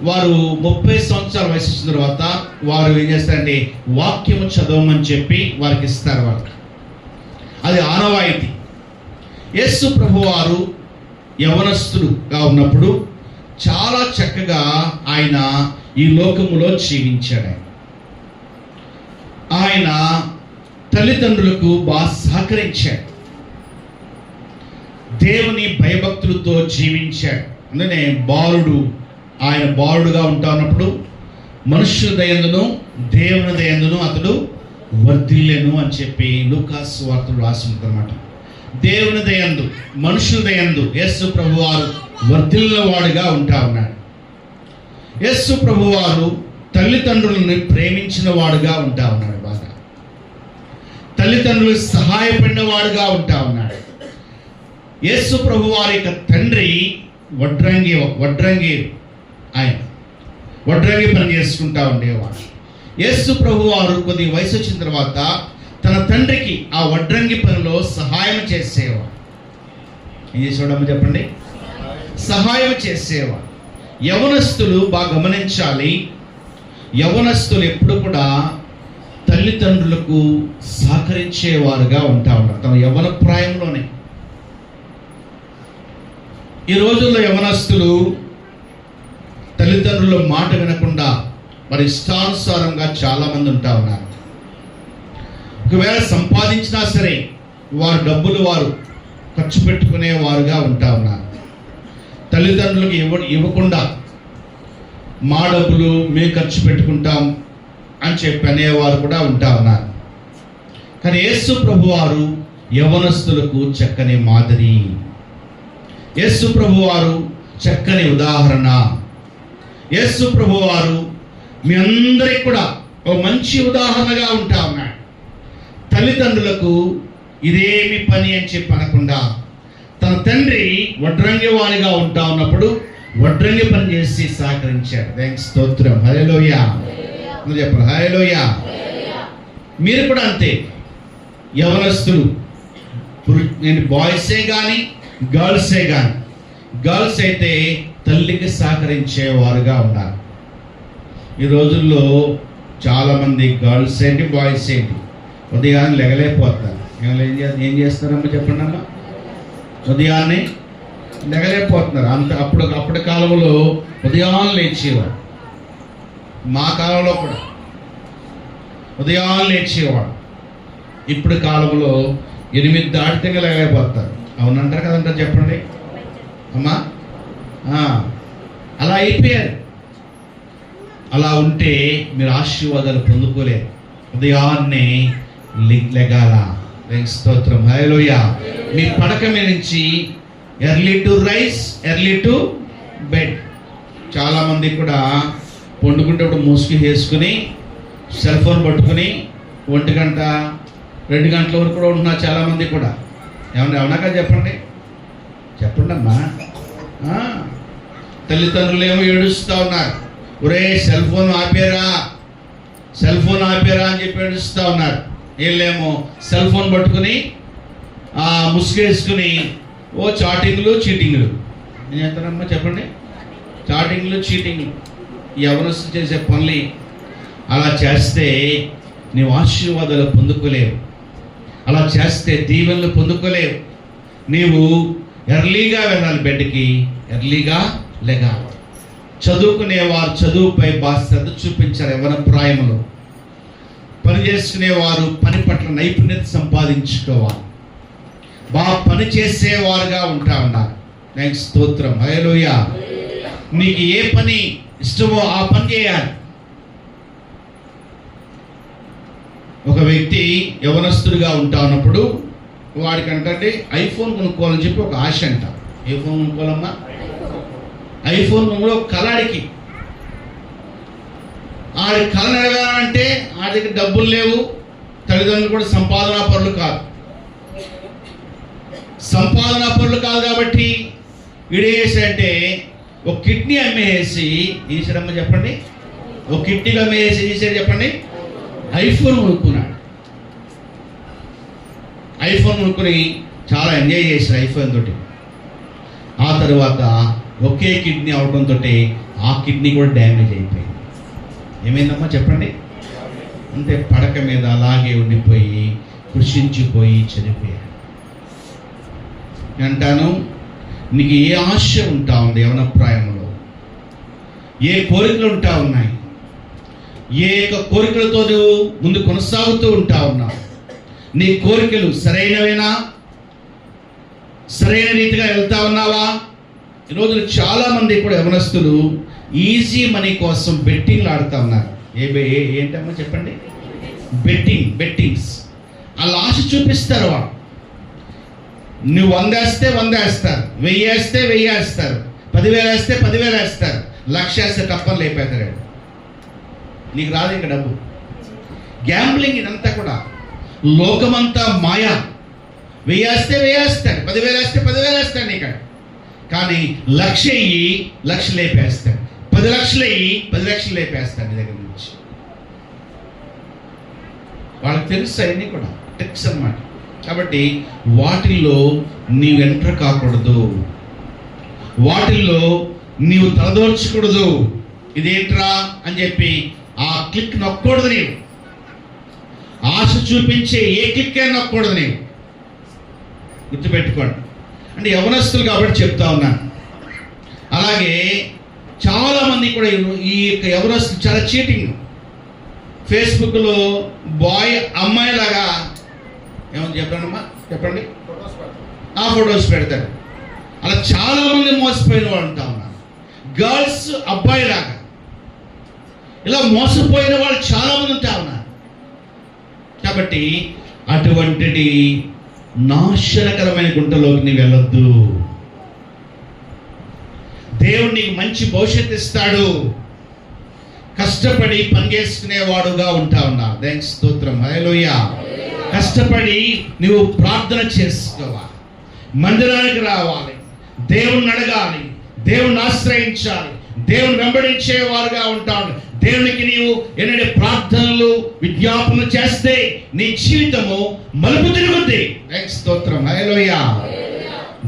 వారు 30 సంవత్సరాల వయసు వచ్చిన తర్వాత వారు ఏం చేస్తారంటే వాక్యము చదవమని చెప్పి వారికి ఇస్తారు. వాళ్ళకి అది ఆనవాయితీ. యేసు ప్రభు వారు యవనస్తుడుగా ఉన్నప్పుడు చాలా చక్కగా ఆయన ఈ లోకములో జీవించాడు. ఆయన తల్లిదండ్రులకు బాగా సహకరించాడు. దేవుని భయభక్తులతో జీవించాడు. అందుకనే ఆయన బాలుడుగా ఉంటా ఉన్నప్పుడు మనుష్యుల దయందును దేవుని దయందును అతడు వర్ధిల్లెను అని చెప్పి లూకాసు వార్తలు రాసి ఉందన్నమాట. దేవుని దయందు మనుషుల దయందు యేసు ప్రభువారు వర్ధిల్ల వాడుగా ఉంటా ఉన్నాడు. యేసు ప్రభువారు తల్లిదండ్రులను ప్రేమించిన వాడుగా ఉంటా ఉన్నాడు. బాగా తల్లిదండ్రులకు సహాయపడిన వాడుగా ఉంటా ఉన్నాడు. యేసు ప్రభువారి యొక్క తండ్రి వడ్రంగి ఆయన వడ్రంగి పని చేసుకుంటా ఉండేవాడు. యేసు ప్రభువారు కొద్ది వయసు వచ్చిన తర్వాత తన తండ్రికి ఆ వడ్రంగి పనిలో సహాయం చేసేవాడు. ఏం చేసేవాడమ్మ చెప్పండి? సహాయం చేసేవాడు. యవనస్తులు బాగా గమనించాలి. యవనస్తులు ఎప్పుడు కూడా తల్లిదండ్రులకు సహకరించేవారుగా ఉంటా ఉంటారు తమ యవన ప్రాయంలోనే. ఈ రోజుల్లో యవనస్తులు తల్లిదండ్రుల మాట వినకుండా మరి ఇష్టానుసారంగా చాలామంది ఉంటా ఉన్నారు. ఒకవేళ సంపాదించినా సరే వారు డబ్బులు వారు ఖర్చు పెట్టుకునే వారుగా ఉంటా ఉన్నారు. తల్లిదండ్రులకు ఇవ్వకుండా మా డబ్బులు మేము ఖర్చు పెట్టుకుంటాం అని చెప్పి అనేవారు కూడా ఉంటా ఉన్నారు. కానీ యేసు ప్రభువారు యవనస్తులకు చక్కని మాదిరి. యేసు ప్రభువారు చక్కని ఉదాహరణ. యేసు ప్రభువారు మీ అందరికి కూడా ఒక మంచి ఉదాహరణగా ఉంటా ఉన్నాడు. తల్లిదండ్రులకు ఇదేమి పని అని చెప్పి అనకుండా తన తండ్రి వడ్రంగి వాడిగా ఉంటా ఉన్నప్పుడు వడ్రంగి పని చేసి సహకరించాడు. థాంక్స్ స్తోత్రం. హల్లెలూయా చెప్పండి. హల్లెలూయా. మీరు కూడా అంతే. యవనస్తులు బాయ్సే కానీ గర్ల్సే కానీ, గర్ల్స్ అయితే తల్లికి సహకరించేవారుగా ఉన్నారు. ఈ రోజుల్లో చాలామంది గర్ల్స్ ఏంటి బాయ్స్ ఏంటి ఉదయాన్నే లెగలేకపోతారు. ఏం చేస్తారమ్మా చెప్పండి అమ్మా? ఉదయాన్నే లెగలేకపోతున్నారు. అప్పటి కాలంలో ఉదయాన్నే లేచేవాడు. మా కాలంలో కూడా ఉదయాన్నే లేచేవాడు. ఇప్పుడు కాలంలో 8 దాటితే లెగలేకపోతారు. అవునంటారు కదంటారు చెప్పండి అమ్మా? అలా అయిపోయారు. అలా ఉంటే మీరు ఆశీర్వాదాలు పొందుకోలేరు. ఉదయాన్నే లెగాల. స్తోత్రం. హల్లెలూయా. మీ పడక మీద నుంచి early to rice early to bed. చాలామంది కూడా పండుకుంటప్పుడు ముసుగు వేసుకుని సెల్ ఫోన్ పట్టుకుని 1 గంట 2 గంటల వరకు కూడా ఉంటున్నారు చాలామంది కూడా. అవునా కదా చెప్పండి? చెప్పండి అమ్మా. తల్లిదండ్రులు ఏమో ఏడుస్తూ ఉన్నారు. ఒరే సెల్ ఫోన్ ఆపేరా అని చెప్పి ఏడుస్తూ ఉన్నారు. వీళ్ళేమో సెల్ ఫోన్ పట్టుకుని ముసుగేసుకుని చాటింగ్లు చీటింగ్లు. ఏం చేస్తారమ్మా చెప్పండి? చాటింగ్లు చీటింగ్లు. ఎవరొస్తు చేసే పనులు అలా చేస్తే నీవు ఆశీర్వాదాలు పొందుకోలేవు. అలా చేస్తే దీవెనలు పొందుకోలేవు. నీవు ఎర్లీగా వెళ్ళాలి. బెడ్కి ఎర్లీగా లెగాలి. చదువుకునేవారు చదువుపై బాగా శ్రద్ధ చూపించారు. యవ్వన ప్రాయంలో పని చేసుకునేవారు పని పట్ల నైపుణ్యత సంపాదించుకోవాలి. బాగా పని చేసేవారుగా ఉంటా ఉన్నారు. థాంక్స్ స్తోత్రం. హల్లెలూయా. నీకు ఏ పని ఇష్టమో ఆ పని చేయాలి. ఒక వ్యక్తి యవనస్తుడిగా ఉంటా ఉన్నప్పుడు వాడికి అంటే ఐఫోన్ కొనుక్కోవాలని చెప్పి ఒక ఆశ అంట. ఏ ఫోన్ కొనుక్కోవాలమ్మా? ఐఫోన్ కొనుక్కో కలాడికి. ఆడి కళ నెరవేరాలంటే ఆడి దగ్గర డబ్బులు లేవు. తల్లిదండ్రులు కూడా సంపాదనా పరులు కాదు కాబట్టి వీడేసంటే ఒక కిడ్నీ అమ్మేసి ఈసారమ్మ చెప్పండి. ఒక కిడ్నీలు అమ్మేసి ఈసారి చెప్పండి ఐఫోన్ కొనుక్కున్నాడు. ఐఫోన్ కొనుక్కుని చాలా ఎంజాయ్ చేశారు ఐఫోన్ తోటి. ఆ తర్వాత ఒకే కిడ్నీ అవడంతో ఆ కిడ్నీ కూడా డ్యామేజ్ అయిపోయింది. ఏమైందమ్మా చెప్పండి? అంటే పడక మీద అలాగే ఉండిపోయి కృషించిపోయి చనిపోయాడు. అంటాను, నీకు ఏ ఆశ ఉంటా ఉంది యవన ప్రాయంలో? ఏ కోరికలు ఉంటా ఉన్నాయి? ఏ యొక్క కోరికలతో నువ్వు ముందు కొనసాగుతూ ఉంటా ఉన్నావు? నీ కోరికలు సరైనవేనా? సరైన రీతిగా వెళ్తా ఉన్నావా? ఈరోజు చాలామంది కూడా యవనస్తులు ఈజీ మనీ కోసం బెట్టింగ్లు ఆడుతూ ఉన్నారు. ఏంటమ్మా చెప్పండి? బెట్టింగ్స్. అలా ఆశ చూపిస్తారు. వాళ్ళు నువ్వు 100 వేస్తే 100 వేస్తారు, 1000 వేస్తే 1000 వేస్తారు, 10,000 వేస్తే 10,000 వేస్తారు, 1,00,000 వేస్తే తప్పని లేపేతారు. నీకు రాదు ఇంకా డబ్బు. గ్యాంబ్లింగ్ ఇదంతా కూడా లోకమంతా మాయా. 1000 వేస్తే 1000 వేస్తాడు, 10,000 వేస్తే 10,000 వేస్తాడు నీకు. కానీ 1,00,000 అయ్యి 1,00,000 లేపేస్తాడు, 10 లక్షలు అయ్యి 10 లక్షలు లేపేస్తాడు నీ దగ్గర నుంచి. వాళ్ళకి తెలుసు అవన్నీ కూడా ట్రిక్స్ అన్నమాట. కాబట్టి వాటిల్లో నీవు ఎంటర్ కాకూడదు, వాటిల్లో నీవు తలదోర్చకూడదు. ఇదేంట్రా అని చెప్పి ఆ క్లిక్ నొక్కకూడదు. నీవు ఆశ చూపించే ఏ క్లిక్ అయినా నొక్కకూడదు. నీవు గుర్తుపెట్టుకోండి. అంటే యవనస్తులు కాబట్టి చెప్తా ఉన్నాను. అలాగే చాలామంది కూడా ఈ యొక్క యవనస్తులు చాలా చీటింగ్. ఫేస్బుక్లో బాయ్ అమ్మాయిలాగా ఏమని చెప్పండమ్మా చెప్పండి, ఆ ఫొటోస్ పెడతారు. అలా చాలామంది మోసపోయిన వాళ్ళు ఉంటా ఉన్నారు. గర్ల్స్ అబ్బాయిలాగా ఇలా మోసపోయిన వాళ్ళు చాలామంది ఉంటా ఉన్నారు. కాబట్టి అటువంటి నాశనకరమైన గుంటలోకి నీవు వెళ్ళొద్దు. దేవుడు నీకు మంచి భవిష్యత్తు ఇస్తాడు. కష్టపడి పనిచేసుకునేవాడుగా ఉంటా ఉన్నావు. దేవునికి స్తోత్రం, హల్లెలూయా. కష్టపడి నువ్వు ప్రార్థన చేసుకోవాలి, మందిరానికి రావాలి, దేవుణ్ణి అడగాలి, దేవుణ్ణి ఆశ్రయించాలి, దేవుని వెంబడించేవారుగా ఉంటాడు. దేవునికి నీవు ఎన్నడే ప్రార్థనలు విజ్ఞాపనలు చేస్తే నీ జీవితము మలుపు తిరుగుద్ది. దేవునికి స్తోత్రం, హల్లెలూయా.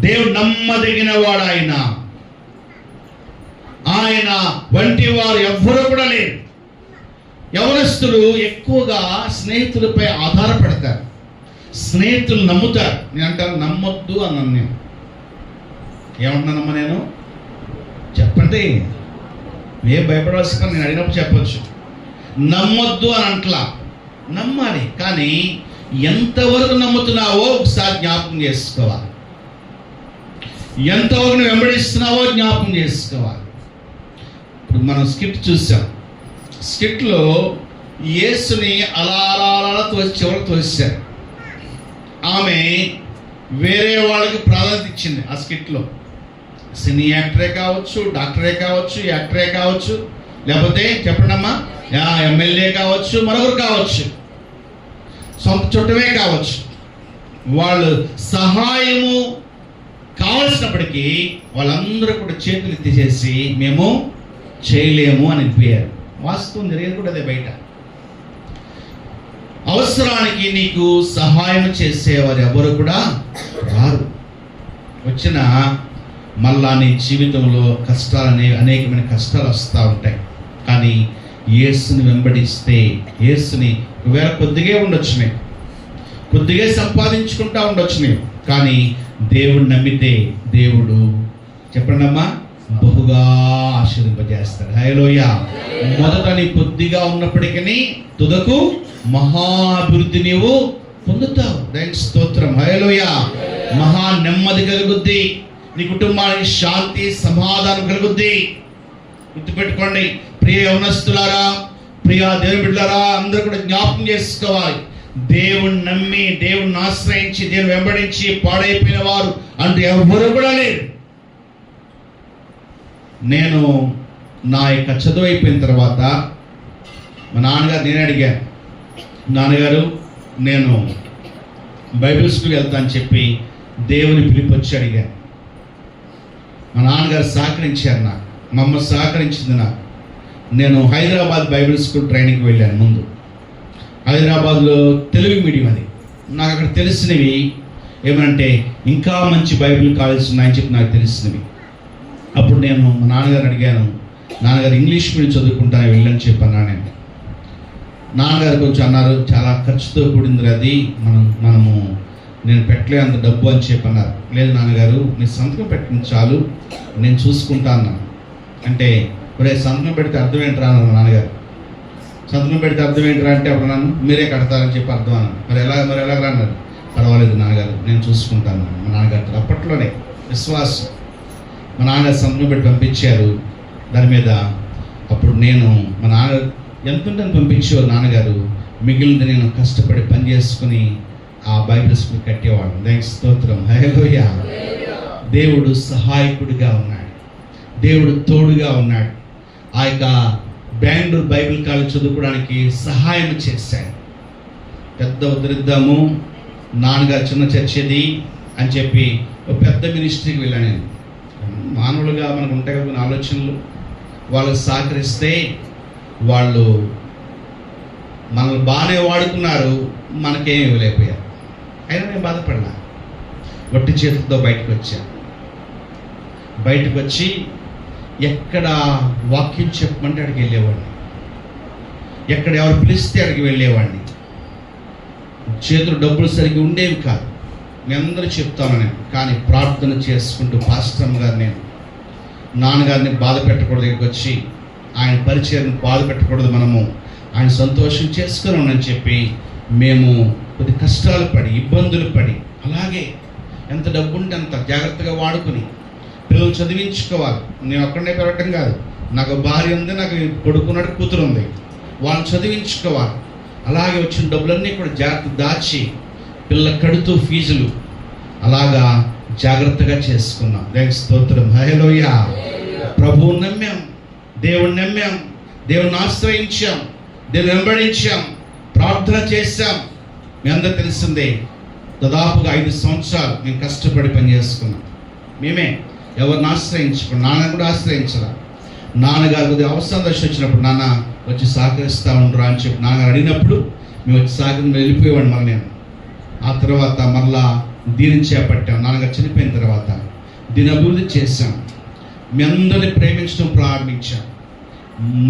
దేవుడు నమ్మదగిన వాడు. ఆయన వంటి వారు ఎవ్వరూ కూడా లేరు. యవనస్తులు ఎక్కువగా స్నేహితులపై ఆధారపడతారు, స్నేహితులు నమ్ముతారు. నేను అంటాను నమ్మొద్దు అన్నాను. నేను ఏమంటున్నానమ్మా? నేను చెప్పండి, ఏ భయపడవలసిన నేను అడిగినప్పుడు చెప్పొచ్చు. నమ్మొద్దు అని అంటలా, నమ్మాలి. కానీ ఎంతవరకు నమ్ముతున్నావో ఒకసారి జ్ఞాపకం చేసుకోవాలి. ఎంతవరకు నువ్వు వెంబడిస్తున్నావో జ్ఞాపకం చేసుకోవాలి. ఇప్పుడు మనం స్కిట్ చూసాం. స్కిట్లో యేసుని అలా చివరికి తోసారు. ఆమె వేరే వాళ్ళకి ప్రాధాన్యత ఇచ్చింది. ఆ స్కిట్లో సినీ యాక్టరే కావచ్చు, డాక్టరే కావచ్చు, యాక్టరే కావచ్చు, లేకపోతే చెప్పండమ్మా ఎమ్మెల్యే కావచ్చు, మరొకరు కావచ్చు, సొంత చుట్టమే కావచ్చు. వాళ్ళు సహాయము కావలసినప్పటికీ వాళ్ళందరూ కూడా చేతులు ఎత్తేసేసి మేము చేయలేము అని అనిపోయారు. వాస్తవం జరిగేది కూడా అదే. బయట అవసరానికి నీకు సహాయం చేసేవారు ఎవరు కూడా రారు. వచ్చిన మళ్ళా నీ జీవితంలో అనేకమైన కష్టాలు వస్తూ ఉంటాయి. కానీ యేసుని వెంబడిస్తే, యేసుని ఒకవేళ కొద్దిగా ఉండొచ్చు, మేము కొద్దిగా సంపాదించుకుంటా ఉండొచ్చు మేము, కానీ దేవుడు నమ్మితే దేవుడు చెప్పండమ్మా బహుగా ఆశీర్వదింపజేస్తాడు. హల్లెలూయా. మొదట నీ కొద్దిగా ఉన్నప్పటికీ తుదకు మహాభివృద్ధి నీవు పొందుతావు. దేవునికి స్తోత్రం, హల్లెలూయా. మహా నెమ్మది కలుగుద్ది, నీ కుటుంబానికి శాంతి సమాధానం కలుగుద్ది. గుర్తుపెట్టుకోండి ప్రియ యవనస్తులారా, ప్రియ దేవుని బిడ్డలారా, అందరూ కూడా జ్ఞాపకం చేసుకోవాలి. దేవుణ్ణి నమ్మి, దేవుణ్ణి ఆశ్రయించి, దేవుని వెంబడించి పాడైపోయిన వారు అంటూ ఎవరు కూడా లేరు. నేను నా యొక్క చదువు అయిపోయిన తర్వాత మా నాన్నగారు నేను అడిగాను, నాన్నగారు నేను బైబిల్ స్కూల్కి వెళ్తాను చెప్పి దేవుని పిలిపొచ్చి అడిగాను. మా నాన్నగారు సహకరించారు, నాకు మా అమ్మ సహకరించింది. నాకు నేను హైదరాబాద్ బైబిల్ స్కూల్ ట్రైనింగ్కి వెళ్ళాను. ముందు హైదరాబాద్లో తెలుగు మీడియం, అది నాకు అక్కడ తెలిసినవి ఏమంటే ఇంకా మంచి బైబిల్ కాలేజెస్ ఉన్నాయని చెప్పి నాకు తెలిసినవి. అప్పుడు నేను మా నాన్నగారు అడిగాను, నాన్నగారు ఇంగ్లీష్ మీడియం చదువుకుంటాను వెళ్ళని చెప్పన్నా. నాన్నగారు కొంచెం అన్నారు, చాలా ఖర్చుతో కూడింది అది, నేను పెట్టలే అంత డబ్బు అని చెప్పన్నారు. లేదు నాన్నగారు, నీ సంతకం పెట్టిన చాలు, నేను చూసుకుంటా అన్నాను. అంటే ఒరే సంతకం పెడితే అర్థం ఏంట్రా అన్నారు నాన్నగారు. సంతకం పెడితే అర్థం ఏంట్రా అంటే అప్పుడు నన్ను మీరే కడతారని చెప్పి అర్థం అన్నాను. మరి ఎలాగ అన్నారు. పర్వాలేదు నాన్నగారు, నేను చూసుకుంటాను మా నాన్నగారు. అప్పట్లోనే విశ్వాసం. మా నాన్నగారు సంతకం పెట్టి పంపించారు దాని మీద. అప్పుడు నేను మా నాన్న ఎంత ఉంటుందని పంపించేవారు నాన్నగారు, మిగిలింది నేను కష్టపడి పని చేసుకుని ఆ బైబిల్ స్కూల్ కట్టేవాడు. దానికి స్తోత్రం, హల్లెలూయా. దేవుడు సహాయకుడిగా ఉన్నాడు, దేవుడు తోడుగా ఉన్నాడు. ఆ యొక్క బెంగళూరు బైబిల్ కాలేజ్ చదువుకోవడానికి సహాయం చేశాడు. పెద్ద ఉద్ధరిద్దాము, నాన్నగారు చిన్న చర్చది అని చెప్పి ఒక పెద్ద మినిస్ట్రీకి వెళ్ళాను నేను. మానవులుగా మనకు ఉంటాయి కొన్ని ఆలోచనలు, వాళ్ళకి సహకరిస్తే వాళ్ళు మనల్ని బాగానే వాడుకున్నారు, మనకేం ఇవ్వలేకపోయారు. అయినా నేను బాధపడినా. వట్టి చేతులతో బయటకు వచ్చాను. బయటకు వచ్చి ఎక్కడ వాక్యం చెప్పమంటే అక్కడికి వెళ్ళేవాడిని, ఎక్కడ ఎవరు పిలిస్తే అక్కడికి వెళ్ళేవాడిని. చేతులు డబ్బులు సరిగ్గా ఉండేవి కాదు, మీ అందరూ చెప్తాను నేను. కానీ ప్రార్థన చేసుకుంటూ పాస్టర్ గారు, నేను నాన్నగారిని బాధ పెట్టకూడదు, ఇక్కడికి వచ్చి ఆయన పరిచయం బాధ పెట్టకూడదు, మనము ఆయన సంతోషం చేసుకున్నాం అని చెప్పి మేము కొద్ది కష్టాలు పడి ఇబ్బందులు పడి, అలాగే ఎంత డబ్బు ఉంటే అంత జాగ్రత్తగా వాడుకుని పిల్లలు చదివించుకోవాలి. నేను ఒక్కడే పెరగటం కాదు, నాకు భార్య ఉంది, నాకు కొడుకున్నాడు, కూతురు ఉంది, వాళ్ళని చదివించుకోవాలి. అలాగే వచ్చిన డబ్బులన్నీ కూడా జాగ్రత్త దాచి పిల్లల కడుతూ ఫీజులు అలాగా జాగ్రత్తగా చేసుకున్నాం. దేవునికి స్తోత్రం, హల్లెలూయా. ప్రభువుని నమ్మాం, దేవుణ్ణి నమ్మాం, దేవుణ్ణి ఆశ్రయించాం, దేవుని వెంబడించాం, ప్రార్థన చేశాం. మీ అందరూ తెలిసిందే, దాదాపుగా 5 సంవత్సరాలు మేము కష్టపడి పని చేసుకున్నాం. మేమే ఎవరిని ఆశ్రయించుకున్నాం, నాన్న కూడా ఆశ్రయించాల. నాన్నగారు కొద్దిగా అవసరం దశ వచ్చినప్పుడు, నాన్న వచ్చి సహకరిస్తూ ఉండరా అని చెప్పి నాన్నగారు అడిగినప్పుడు మేము వచ్చి సహకరించి వెళ్ళిపోయేవాడిని. మళ్ళీ నేను ఆ తర్వాత మళ్ళా దీనిని చేపట్టాం. నాన్నగారు చనిపోయిన తర్వాత దీని అభివృద్ధి చేశాం. మీ అందరిని ప్రేమించడం ప్రారంభించాం.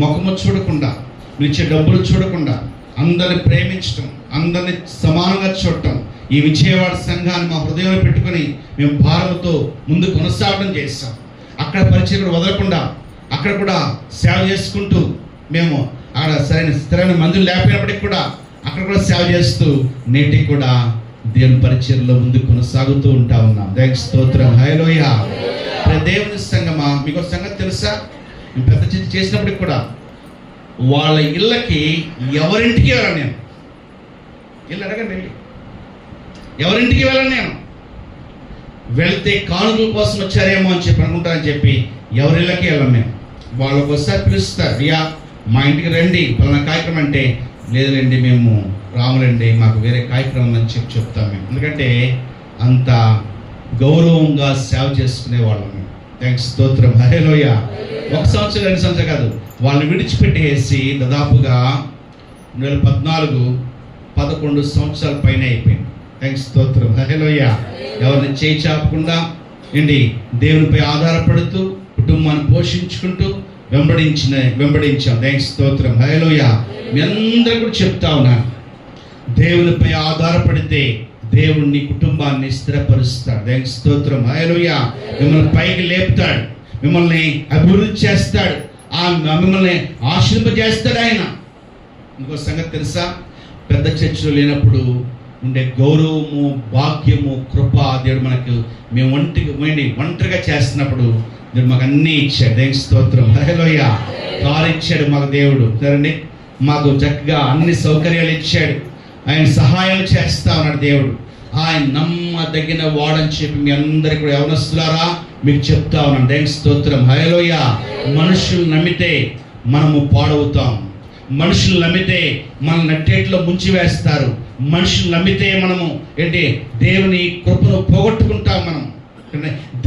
ముఖము చూడకుండా, మీరు ఇచ్చే డబ్బులు చూడకుండా అందరిని ప్రేమించడం, అందరినీ సమానంగా చూడటం. ఈ విజయవాడ సంఘాన్ని మా హృదయంలో పెట్టుకొని మేము భారంతో ముందు కొనసాగడం చేస్తాం. అక్కడ పరిచయం కూడా వదలకుండా అక్కడ కూడా సేవ చేసుకుంటూ, మేము అక్కడ స్థిరమైన మందులు లేకపోయినప్పటికీ కూడా అక్కడ కూడా సేవ చేస్తూ నేటికి కూడా దేవుని పరిచయంలో ముందు కొనసాగుతూ ఉంటా ఉన్నాం. దేవునికి స్తోత్రం, హల్లెలూయా. దేవుని సంఘమా, మీకు ఒక సంగతి తెలుసా? మేము పెద్ద చిత్తి చేసినప్పటికి కూడా వాళ్ళ ఇళ్ళకి ఎవరింటికి వెళ్ళను నేను. ఇల్లు అడగండి, వెళ్ళి ఎవరింటికి వెళ్ళను నేను. వెళ్తే కానుకల కోసం వచ్చారేమో అని చెప్పి అనుకుంటారని చెప్పి ఎవరిళ్ళకి వెళ్ళం మేము. వాళ్ళు ఒకసారి పిలుస్తారు, రియా మా ఇంటికి రండి పలానా కార్యక్రమం అంటే, లేదులేండి మేము రాములండి, మాకు వేరే కార్యక్రమం అని చెప్పి చెప్తాం మేము. ఎందుకంటే అంత గౌరవంగా సేవ చేసుకునే వాళ్ళం మేము. థ్యాంక్స్, స్తోత్రం, హల్లెలూయా. 1 సంవత్సరం 2 సంవత్సరాలు కాదు, వాళ్ళని విడిచిపెట్టేసి దాదాపుగా 2014-11 సంవత్సరాల పైన అయిపోయింది. థ్యాంక్స్, స్తోత్రం, హల్లెలూయా. ఎవరిని చేయి చాపకుండా ఏంటి దేవునిపై ఆధారపడుతూ కుటుంబాన్ని పోషించుకుంటూ వెంబడించాం. థ్యాంక్స్, స్తోత్రం, హల్లెలూయా. మీ అందరూ కూడా చెప్తా ఉన్నాను, దేవునిపై ఆధారపడితే దేవుడు నీ కుటుంబాన్ని స్థిరపరుస్తాడు. దేవునికి స్తోత్రం, హల్లెలూయా. మిమ్మల్ని పైకి లేపుతాడు, మిమ్మల్ని అభివృద్ధి చేస్తాడు, మిమ్మల్ని ఆశీర్వదింపజేస్తాడు ఆయన. ఇంకో సంగతి తెలుసా? పెద్ద చర్చలో లేనప్పుడు ఉండే గౌరవము, భాగ్యము, కృప దేవుడు మనకు, మేము ఒంటరిగా చేస్తున్నప్పుడు దేవుడు మాకు అన్నీ ఇచ్చాడు. దేవునికి స్తోత్రం, హల్లెలూయా. కారు ఇచ్చాడు మాకు దేవుడు, సరేండి, మాకు చక్కగా అన్ని సౌకర్యాలు ఇచ్చాడు. ఆయన సహాయం చేస్తా ఉన్నాడు దేవుడు. ఆయన నమ్మదగిన వాడని చెప్పి మీ అందరికీ కూడా యవనస్తులారా మీకు చెప్తా ఉన్నాను. దేవునికి స్తోత్రం, హల్లెలూయా. మనుషులు నమ్మితే మనము పాడవుతాం, మనుషులు నమ్మితే మన నట్టేట్లో ముంచి వేస్తారు, మనుషులు నమ్మితే మనము దేవుని కృపను పోగొట్టుకుంటాం. మనం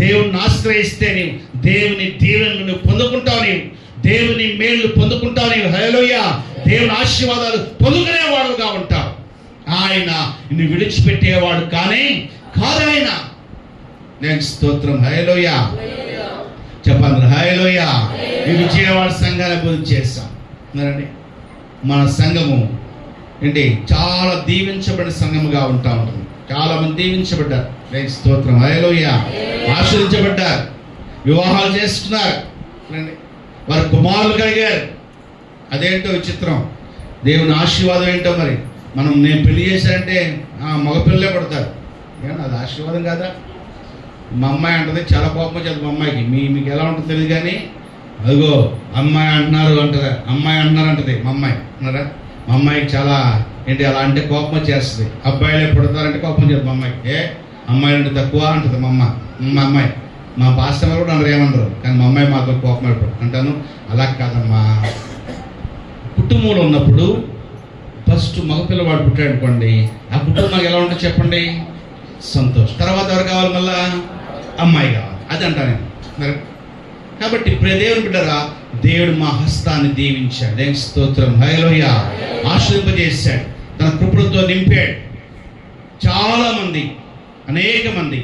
దేవుని ఆశ్రయిస్తే నీవు దేవుని దీవెనలు నువ్వు పొందుకుంటావు, నీవు దేవుని మేళ్ళు పొందుకుంటావు, నీవు హల్లెలూయా దేవుని ఆశీర్వాదాలు పొందుకునేవాడుగా ఉంటావు. ఆయన నిన్ను విడిచిపెట్టేవాడు కానీ కాదు ఆయన. నేను స్తోత్రం, హల్లెలూయా. చెప్పండి హల్లెలూయా. ఈ విజయవాడ సంఘాన్ని అభివృద్ధి చేస్తాం ఉన్నారండి. మన సంఘము ఏంటి చాలా దీవించబడిన సంఘముగా ఉంటా ఉంటుంది. చాలా మంది దీవించబడ్డారు. స్తోత్రం హల్లెలూయా. ఆశీర్వదించబడ్డారు, వివాహాలు చేసుకున్నారు, వారి కుమారులు కలిగారు. అదేంటో విచిత్రం, దేవుని ఆశీర్వాదం ఏంటో. మరి నేను పెళ్లి చేశానంటే మగపిల్లలే పడతారు, అది ఆశీర్వాదం కాదా? మా అమ్మాయి అంటది, చాలా కోపం వచ్చేది మా అమ్మాయికి. మీకు ఎలా ఉంటుందో తెలియదు కానీ, అదిగో అమ్మాయి అంటున్నారు అంటది, అమ్మాయి అంటున్నారు అంటది మా అమ్మాయి. అన్నారా? మా అమ్మాయికి చాలా ఏంటి అలా అంటే కోపం వచ్చేస్తుంది. అబ్బాయిలే పుడతారంటే కోపం వచ్చేది మా అమ్మాయికి. అమ్మాయి అంటే తక్కువ అంటది మా అమ్మాయి. మా పాస్టర్ కూడా అందరూ ఏమన్నారు, కానీ మా అమ్మాయి మాతో కోపం అంటాను. అలా కాదమ్మా, కుటుంబంలో ఉన్నప్పుడు ఫస్ట్ మగపిల్లవాడు పుట్టాడు అనుకోండి, ఆ కుటుంబం నాకు ఎలా ఉంటుందో చెప్పండి, సంతోషం. తర్వాత ఎవరు కావాలి? మళ్ళా అమ్మాయి కావాలి. అది అంటా నేను. కాబట్టి దేవుని బిడ్డరా, దేవుడు మా హస్తాన్ని దీవించాడు. దేవుని స్తోత్రం హల్లెలూయా. ఆశీర్వదింపజేశాడు, తన కృపలతో నింపాడు. చాలా మంది, అనేక మంది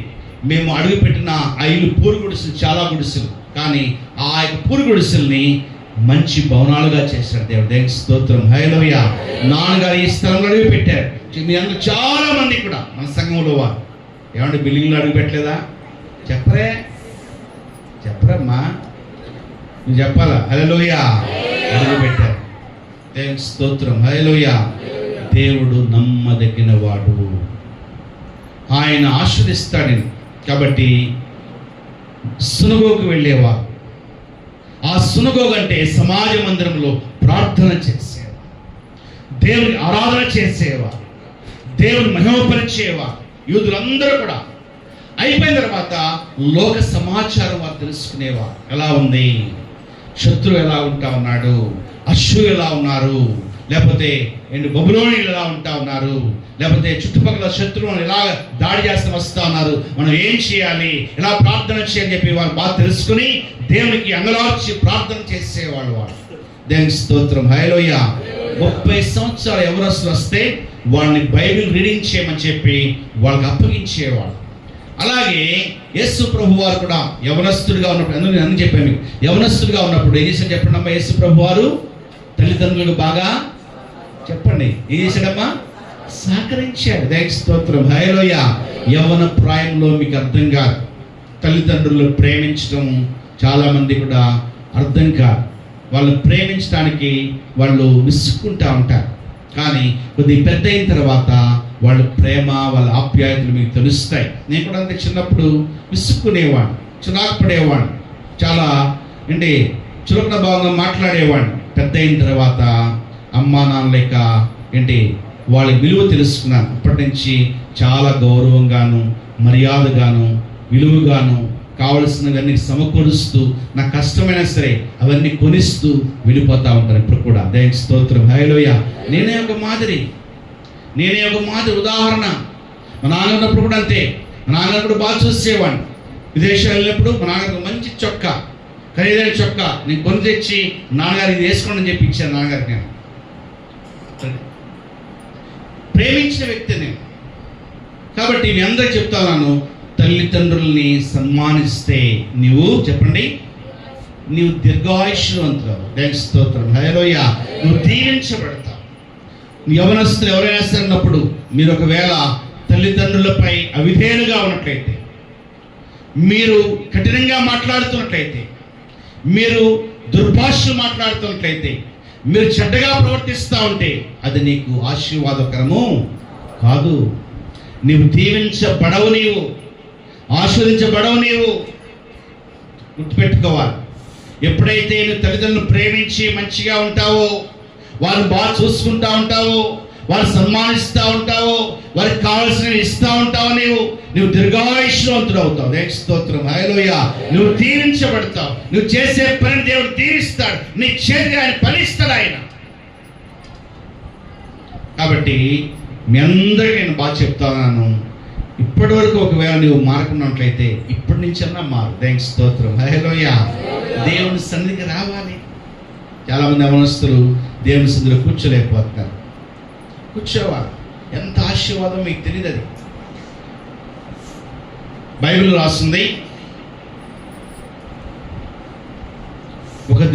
మేము అడుగుపెట్టిన ఆ ఇల్లు పూరు గుడిసెలు, చాలా గుడిసెలు, కానీ ఆ యొక్క పూరు గుడిసెల్ని మంచి భవనాలుగా చేశాడు దేవుడు. దేవుని స్తోత్రం హల్లెలూయా. నాన్నగారు ఈ స్థలంలో అడుగు పెట్టారు. మీ అందరూ చాలా మంది కూడా మన సంఘంలో వారు ఏమంటే బిల్డింగ్లో అడుగు పెట్టలేదా? చెప్పరమ్మా, నువ్వు చెప్పాలా? హల్లెలూయా. అడుగు పెట్టారు. దేవుని స్తోత్రం హల్లెలూయా. దేవుడు నమ్మదగిన వాడు, ఆయన ఆశీర్వదిస్తాడు. కాబట్టి సునగోకు వెళ్ళేవారు. ఆ సునగోగు అంటే సమాజ మందిరంలో ప్రార్థన చేసేవారు, దేవుని ఆరాధన చేసేవారు, దేవుని మహిమపరిచేవారు. యూదులందరూ కూడా అయిపోయిన తర్వాత లోక సమాచారం వారు తెలుసుకునేవారు. ఎలా ఉంది, శత్రువు ఎలా ఉంటా ఉన్నాడు, అశ్షూరు ఎలా ఉన్నారు, లేకపోతే బబులోనీయులు ఎలా ఉంటా ఉన్నారు, లేకపోతే చుట్టుపక్కల శత్రువులను ఎలా దాడి చేస్తూ వస్తూ ఉన్నారు, మనం ఏం చేయాలి, ఎలా ప్రార్థన చేయాలని చెప్పి వారు బాగా తెలుసుకుని దేవునికి అంగలార్చి ప్రార్థన చేసేవాళ్ళు. వాడు దేవుని స్తోత్రం హల్లెలూయా. 30 సంవత్సరాలు యవనస్తులు వస్తే వాళ్ళని బైబిల్ రీడింగ్ చేయమని చెప్పి వాళ్ళకి అప్పగించేవాడు. అలాగే యేసు ప్రభు వారు కూడా యవనస్తుడిగా ఉన్నప్పుడు, అందులో నేను చెప్పాను మీకు, యవనస్తుడిగా ఉన్నప్పుడు ఏం చేశాడు చెప్పండి అమ్మా? యేసు ప్రభు వారు తల్లిదండ్రులకు బాగా చెప్పండి ఏం చేశాడమ్మా? సహకరించాడు. దేవుని స్తోత్రం హల్లెలూయా. యవ్వన ప్రాయంలో మీకు అర్థం కాదు, తల్లిదండ్రులు ప్రేమించడం చాలా మంది కూడా అర్థం కాదు. వాళ్ళు ప్రేమించడానికి వాళ్ళు విసుక్కుంటూ ఉంటారు, కానీ కొద్ది పెద్ద అయిన తర్వాత వాళ్ళ ప్రేమ, వాళ్ళ ఆప్యాయతలు మీకు తెలుస్తాయి. నేను కూడా అంతే, చిన్నప్పుడు విసుక్కునేవాడిని, చిరాకు పడేవాడిని, చాలా చులకన భావంగా మాట్లాడేవాడిని. పెద్ద అయిన తర్వాత అమ్మా నాన్న లేక వాళ్ళ విలువ తెలుసుకున్నాను. అప్పటి నుంచి చాలా గౌరవంగాను, మర్యాదగాను, విలువగాను, కావలసినవన్నీ సమకూరుస్తూ, నాకు కష్టమైనా సరే అవన్నీ కొనిస్తూ వెళ్ళిపోతూ ఉంటాను ఇప్పుడు కూడా. దేవుని స్తోత్రం హల్లెలూయా. నేనే ఒక మాదిరి ఉదాహరణ. మా నాన్న ఉన్నప్పుడు కూడా అంతే. మా నాన్నప్పుడు బాగా చూసేవాడిని. విదేశాలు వెళ్ళినప్పుడు మా నాన్నకు మంచి చొక్కా, ఖరీదైన చొక్కా నేను కొని తెచ్చి నాన్నగారు ఇది వేసుకోండి అని చెప్పి ఇచ్చాను. నాన్నగారికి నేను ప్రేమించిన వ్యక్తి నేను. కాబట్టి మీ అందరూ చెప్తాను, తల్లిదండ్రుల్ని సన్మానిస్తే నీవు చెప్పండి, నీవు దీర్ఘాయుష్యవంతురాలు. దేవుని స్తోత్రం హల్లెలూయా. నువ్వు దీవించబడతావు. యవనస్తులు ఎవరైనా సరే ఉన్నప్పుడు మీరు ఒకవేళ తల్లిదండ్రులపై అవిధేయులుగా ఉన్నట్లయితే, మీరు కఠినంగా మాట్లాడుతున్నట్లయితే, మీరు దుర్భాషలు మాట్లాడుతున్నట్లయితే, మీరు చెడ్డగా ప్రవర్తిస్తూ ఉంటే అది నీకు ఆశీర్వాదకరము కాదు. నీవు దీవించబడవు, నీవు ఆశీర్వదించబడవు. నీవు గుర్తుపెట్టుకోవాలి. ఎప్పుడైతే నువ్వు తల్లిదండ్రులను ప్రేమించి మంచిగా ఉంటావో, వారిని బాగా చూసుకుంటా ఉంటావో, వారిని సన్మానిస్తూ ఉంటావో, వారికి కావాల్సినవి ఇస్తూ ఉంటావు, నువ్వు దీర్ఘాయుష్యవంతుడు అవుతావు. దేవుని స్తోత్రం హల్లెలూయా. నువ్వు దీవించబడతావు. నువ్వు చేసే పని దేవుడు దీవిస్తాడు. నీ చేతికి ఆయన ఫలిస్తాడు ఆయన. కాబట్టి మీ అందరికీ నేను బాగా చెప్తాను, ఇప్పటి వరకు ఒకవేళ నువ్వు మారుకున్నట్లయితే ఇప్పటి నుంచన్నా మారు. దేవుని స్తోత్రం హల్లెలూయా. దేవుని సన్నిధికి రావాలి. చాలామంది యవనస్తులు దేవుని సన్నిధిలో కూర్చోలేకపోతున్నారు. కూర్చోవాలి. ఎంత ఆశీర్వాదం మీకు తెలియదు. అది బైబిల్ రాస్తుంది,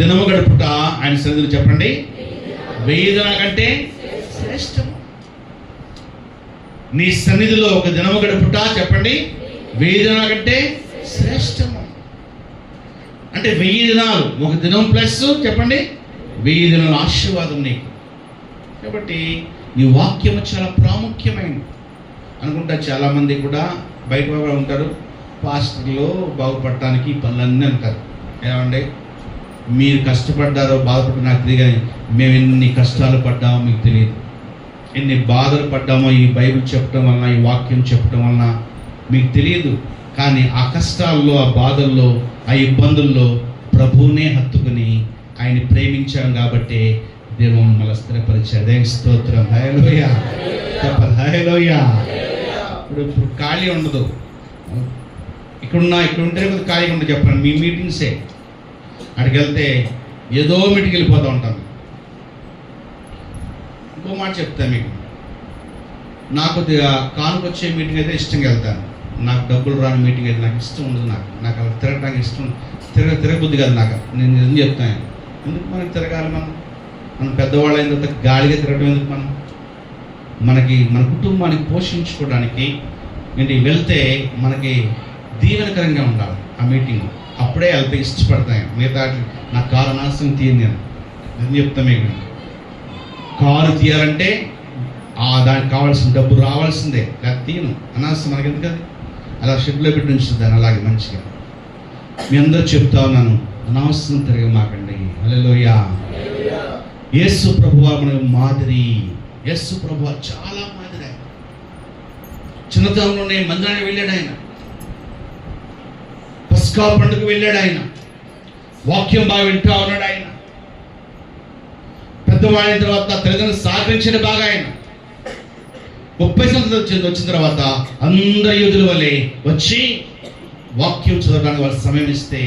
దినము గడుపుట ఆయన సన్నిధిలో చెప్పండి 1000 దినాల కంటే శ్రేష్టము. నీ సన్నిధిలో ఒక దినము గడుపుట చెప్పండి 1000 దినాల కంటే శ్రేష్టము. అంటే 1000 దినాలు, ఒక దినం ప్లస్ చెప్పండి 1000 దినాల ఆశీర్వాదం నీకు. కాబట్టి ఈ వాక్యము చాలా ప్రాముఖ్యమైనది అనుకుంటా. చాలామంది కూడా బయట ఉంటారు, పాస్టర్లు బాగుపడటానికి పనులన్నీ అంటారు. ఏమండి, మీరు కష్టపడ్డారో బాధపడ్డారో నాకు తెలియదు, కానీ మేము ఎన్ని కష్టాలు పడ్డామో మీకు తెలియదు, ఎన్ని బాధలు పడ్డామో ఈ బైబిల్ చెప్పడం వలన, ఈ వాక్యం చెప్పడం వలన మీకు తెలియదు. కానీ ఆ కష్టాల్లో, ఆ బాధల్లో, ఆ ఇబ్బందుల్లో ప్రభువునే హత్తుకుని ఆయన ప్రేమించాం కాబట్టి దేవుడు మళ్ళీ స్థిరపరిచాడు. దేవునికి స్తోత్రం. హల్లెలూయా చెప్పాలి. హల్లెలూయా. ఇప్పుడు ఖాళీ ఉండదు. ఇక్కడ ఉంటే కొద్దిగా ఖాళీగా ఉండదు. చెప్పండి, మీ మీటింగ్సే అక్కడికి వెళ్తే ఏదో మీటింగ్కి వెళ్ళిపోతూ ఉంటాను. ఇంకో మాట చెప్తాను మీకు, నాకు కొద్దిగా కానుకొచ్చే మీటింగ్ అయితే ఇష్టంగా వెళ్తాను. నాకు డబ్బులు రాని మీటింగ్ అయితే నాకు ఇష్టం ఉండదు. నాకు అలా తిరగడానికి ఇష్టం, తిరగబుద్ధి కాదు నాకు. నేను నిజం చెప్తాను. ఎందుకు మనకి తిరగాలి? మనం పెద్దవాళ్ళు అయిన తర్వాత గాలిగా తిరగడం ఎందుకు? మన కుటుంబానికి పోషించుకోవడానికి ఏంటి వెళ్తే మనకి దీవెనకరంగా ఉండాలి ఆ మీటింగ్. అప్పుడే వెళ్తే ఇష్టపడతాయి. మిగతా నా కారు నాశనం తీయను. నేను చెప్తాను మీకు, కారు తీయాలంటే దానికి కావాల్సిన డబ్బు రావాల్సిందే, లేకపోతే తీయను. అనవసరం మనకి ఎందుకు అది. అలా షెడ్లో పెట్టి ఉంచుతుంది దాన్ని అలాగే మంచిగా. మీ అందరూ చెప్తా ఉన్నాను, అనవసరం తిరగమాకండి. హల్లెలూయా. యేసు ప్రభువు మనకు మాదిరి. యేసు ప్రభువు చాలా మాదిరి. చిన్నతనంలోనే మందిరానికి వెళ్ళాడు ఆయన, పస్కా పండుగ వెళ్ళాడు ఆయన, వాక్యం బాగా వింటా ఉన్నాడు ఆయన. పెద్దవాడిన తర్వాత తల్లిదండ్రులు సహకరించిన బాగా ఆయన 30 సంవత్సరాలు వచ్చిన తర్వాత అందరి యూదుల వల్లే వచ్చి వాక్యం చదవడానికి వాళ్ళు సమయం ఇస్తే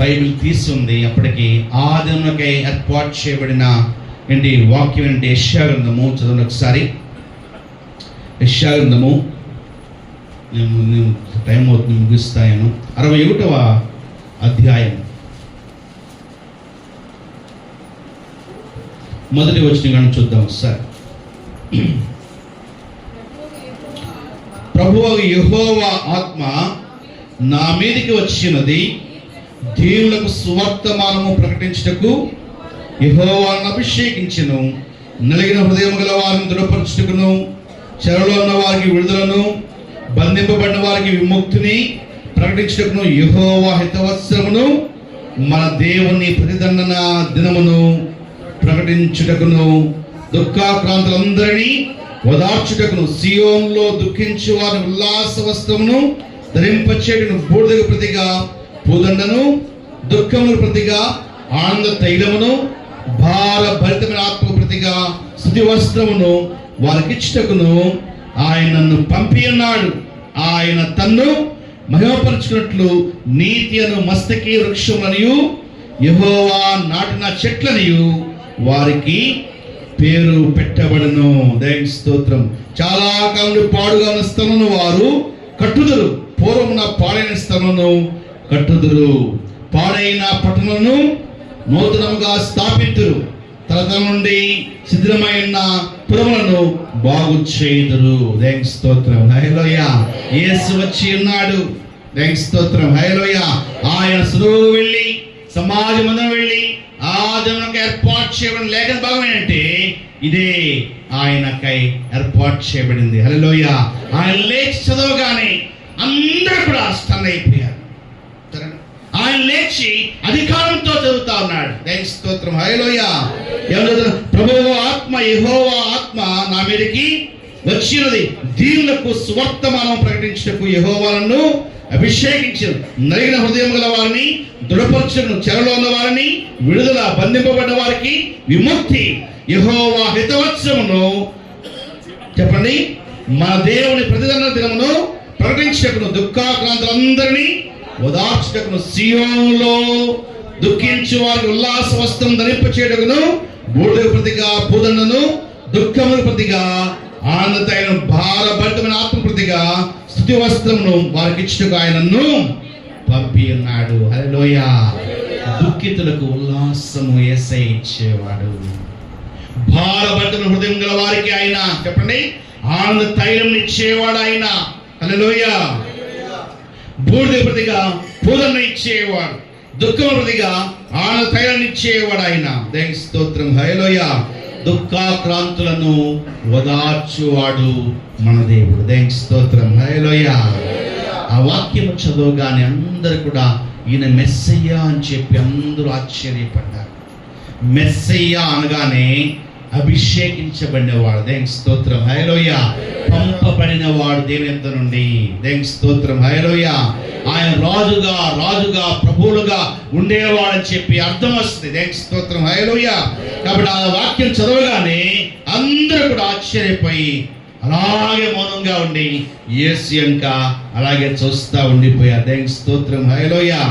బైబిల్ తీసి ఉంది. అప్పటికి ఆ దినమునకై ఏర్పాటు చేయబడిన ఏంటి వాక్యం ఏంటి? యెషయా గ్రంథము చదవండి ఒకసారి. యెషయా గ్రంథము, నేను టైం అవుతుంది ముగిస్తాను. 61వ అధ్యాయం మొదటి వచనం కానీ చూద్దాం ఒకసారి. ప్రభువు యెహోవా ఆత్మ నా మీదికి వచ్చినది, దీనులకు సువర్తమానము ప్రకటించుటకు యెహోవాను అభిషేకించెను, నలిగిన హృదయం గల వారిని దృఢపరచుటకును, చెరలో ఉన్న వారికి విడుదలను, బంధింపబడిన వారికి విముక్తిని ప్రకటించుటకును, యెహోవా హితవత్సరమును మన దేవుని ప్రతిదండన దినమును ప్రకటించుటకును, దుఃఖాక్రాంతులందరినీ ఓదార్చుటకును, సియోనులో దుఃఖించు వారి ఉల్లాస వస్త్రమును ధరింపచేయుటకును, బూడిదకు ప్రతిగా పూదండను, దుఃఖములకు ప్రతిగా ఆనంద తైలమును, భారభరితమైన ఆత్మకు ప్రతిగా స్తుతి వస్త్రమును వారికిచ్చుటకును ఆయన నన్ను పంపి ఉన్నాడు. ఆయన తన్ను మహిమపరచుకున్నట్లు నీతి అను మస్తకి వృక్షములనియు యెహోవా నాటిన చెట్లనియు వారికి పేరు పెట్టబడును. దేవునికి స్తోత్రం. చాలా కాలం పాడుగా ఉన్న స్థలమును వారు కట్టుదురు, పూర్వమున పాడైన స్థలమును కట్టుదురు, పాడైన పట్టణములను నూతనముగా స్థాపింతురు, తరతరం నుండి శిథిలమైన పురములను బాగు చేయుదురు. దేవునికి స్తోత్రం. హల్లెలూయా. యేసు వచ్చి ఉన్నాడు. దేవునికి స్తోత్రం. హల్లెలూయా. ఆయన సులువు వెళ్ళి సమాజ మందిరం వెళ్ళి ఆ జనానికి ఏర్పాటు చేయబడిన లేఖన భాగం ఏంటంటే ఇదే ఆయనకై ఏర్పాటు చేయబడింది. హల్లెలూయా. ఆయన లేచి చదవగానే అందరూ కూడా స్టన్ అయిపోయారు. ఆయన లేచి అధికారంతో చదువుతా ఉన్నాడు. దేవునికి స్తోత్రం. హల్లెలూయా. ప్రభువు ఆత్మ యెహోవా ఆత్మ నా మీదకి వచ్చినది, దీనులకు సువర్తమానం ప్రకటించుటకు యెహోవాను అభిషేకించను, నలిగిన హృదయం గల వారిని దృఢపరచును, చెరలో ఉన్న వారిని విడుదల, బంధింపబడ్డ వారికి విముక్తి, యెహోవా హితవత్సరమును చెప్పండి మన దేవుని ప్రతిదండన దినమును ప్రకటించుటకును, దుఃఖాక్రాంతులందరినీ ఓదార్చుటకును, సియోనులో దుఃఖించు వారికి ఉల్లాస వస్త్రం ధరింపచేయుటకును, బూడిదకు ప్రతిగా పూదండను, దుఃఖములకు ప్రతిగా ఆనందతైన భారభరితమైన ఆత్మ ప్రతిగా స్తుతి వస్త్రమును వారికి ఇచ్చుటకు ఆయనను పంపి ఉన్నాడు. హల్లెలూయా. దుఃఖితులకు ఉల్లాసము యేసయ్య ఇచ్చేవాడు. భారభరితమైన హృదయం గల వారికి ఆయన చెప్పండి ఆనంద తైలం ఇచ్చేవాడు ఆయన. హల్లెలూయా. బూడిద ప్రతిగా పూలను ఇచ్చేవాడు, దుఃఖం ప్రతిగా ఆనంద తైలాన్ని ఇచ్చేవాడు ఆయన. దేవునికి స్తోత్రం. హల్లెలూయా. దుఃఖాక్రాంతులను ఓదార్చువాడు మన దేవుడు. దేవునికి స్తోత్రం. హల్లెలూయా. ఆ వాక్యము చదవగానే అందరూ కూడా ఈయన మెస్సయ్యా అని చెప్పి అందరూ ఆశ్చర్యపడ్డారు. మెస్సయ్యా అనగానే అభిషేకించబడినవాడు. దేవునికి స్తోత్రం. హల్లెలూయా. పంపబడినవాడు దేవుని యొద్ద నుండి. దేవునికి స్తోత్రం. హల్లెలూయా. ఆయన రాజుగా ప్రభువులుగా ఉండేవాడని చెప్పి అర్థం వస్తుంది. దేవునికి స్తోత్రం. హల్లెలూయా. కాబట్టి ఆ వాక్యం చదవగానే అందరూ కూడా ఆశ్చర్యపోయి అలాగే మౌనంగా ఉండి యేసు యొక్క అలాగే చూస్తా ఉండిపోయారు. దేవునికి స్తోత్రం. హల్లెలూయా.